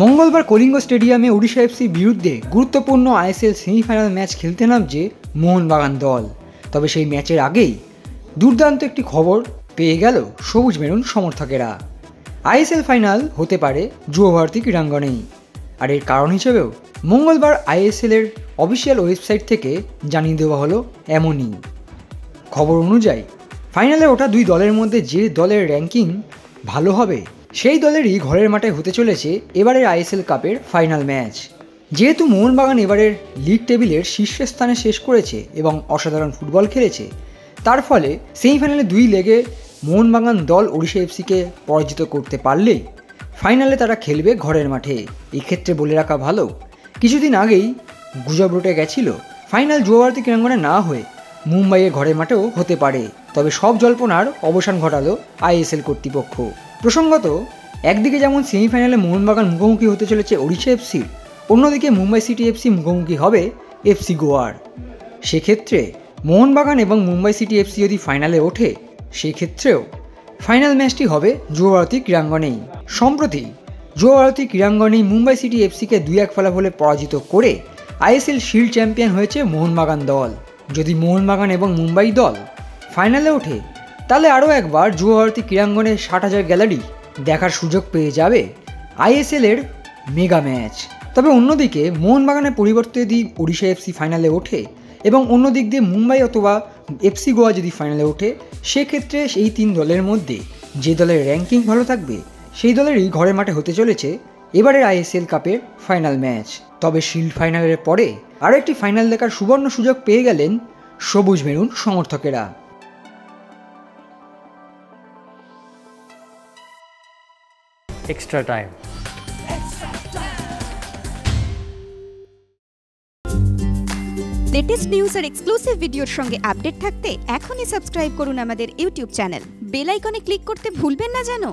মঙ্গলবার কলিঙ্গ স্টেডিয়ামে ওড়িশা এফসির বিরুদ্ধে গুরুত্বপূর্ণ আইএসএল সেমিফাইনাল ম্যাচ খেলতে নামছে মোহনবাগান দল। তবে সেই ম্যাচের আগেই দুর্দান্ত একটি খবর পেয়ে গেল সবুজ মেরুন সমর্থকেরা। আইএসএল ফাইনাল হতে পারে যুবভারতী ক্রীড়াঙ্গনেই। আর এর কারণ হিসেবেও মঙ্গলবার আইএসএলের অফিসিয়াল ওয়েবসাইট থেকে জানিয়ে দেওয়া হলো এমনই। খবর অনুযায়ী ফাইনালে ওঠা দুই দলের মধ্যে যে দলের র্যাঙ্কিং ভালো হবে সেই দলেরই ঘরের মাঠে হতে চলেছে এবারের আইএসএল কাপের ফাইনাল ম্যাচ। যেহেতু মোহনবাগান এবারের লিগ টেবিলের শীর্ষস্থানে শেষ করেছে এবং অসাধারণ ফুটবল খেলেছে, তার ফলে সেমিফাইনালে দুই লেগে মোহনবাগান দল ওড়িশা এফসিকে পরাজিত করতে পারলেই ফাইনালে তারা খেলবে ঘরের মাঠে। এক্ষেত্রে বলে রাখা ভালো, কিছুদিন আগেই গুজব রটে গেছিল ফাইনাল যুবভারতী ক্রীড়াঙ্গনে না হয়ে মুম্বাইয়ের ঘরের মাঠেও হতে পারে। তবে সব জল্পনার অবসান ঘটালো আইএসএল কর্তৃপক্ষ। প্রসঙ্গত, একদিকে যেমন সেমিফাইনালে মোহনবাগান মুখোমুখি হতে চলেছে ওড়িশা এফসির, অন্যদিকে মুম্বাই সিটি এফসি মুখোমুখি হবে এফসি গোয়ার। সেক্ষেত্রে মোহনবাগান এবং মুম্বাই সিটি এফসি যদি ফাইনালে ওঠে, সেক্ষেত্রেও ফাইনাল ম্যাচটি হবে যুবভারতী ক্রীড়াঙ্গনেই। সম্প্রতি যুবভারতী ক্রীড়াঙ্গনেই মুম্বাই সিটি এফসিকে 2-1 ফলাফলে পরাজিত করে আইএসএল শিল্ড চ্যাম্পিয়ন হয়েছে মোহনবাগান দল। যদি মোহনবাগান এবং মুম্বাই দল ফাইনালে ওঠে, তাহলে আরও একবার যুবভারতী ক্রীড়াঙ্গনে 60,000 গ্যালারি দেখার সুযোগ পেয়ে যাবে আইএসএলের মেগা ম্যাচ। তবে অন্যদিকে মোহনবাগানের পরিবর্তে যদি ওড়িশা এফসি ফাইনালে ওঠে এবং অন্য দিক দিয়ে মুম্বাই অথবা এফসি গোয়া যদি ফাইনালে ওঠে, সেক্ষেত্রে এই তিন দলের মধ্যে যে দলের র্যাঙ্কিং ভালো থাকবে সেই দলেরই ঘরের মাঠে হতে চলেছে এবারের আইএসএল কাপের ফাইনাল ম্যাচ। তবে শিল্ড ফাইনালের পরে আরও একটি ফাইনাল দেখার সুবর্ণ সুযোগ পেয়ে গেলেন সবুজ মেরুন সমর্থকেরা। Extra time. লেটেস্ট নিউজ আর এক্সক্লুসিভ ভিডিওর সঙ্গে আপডেট থাকতে এখনই সাবস্ক্রাইব করুন আমাদের ইউটিউব চ্যানেল। বেল আইকনে ক্লিক করতে ভুলবেন না যেন।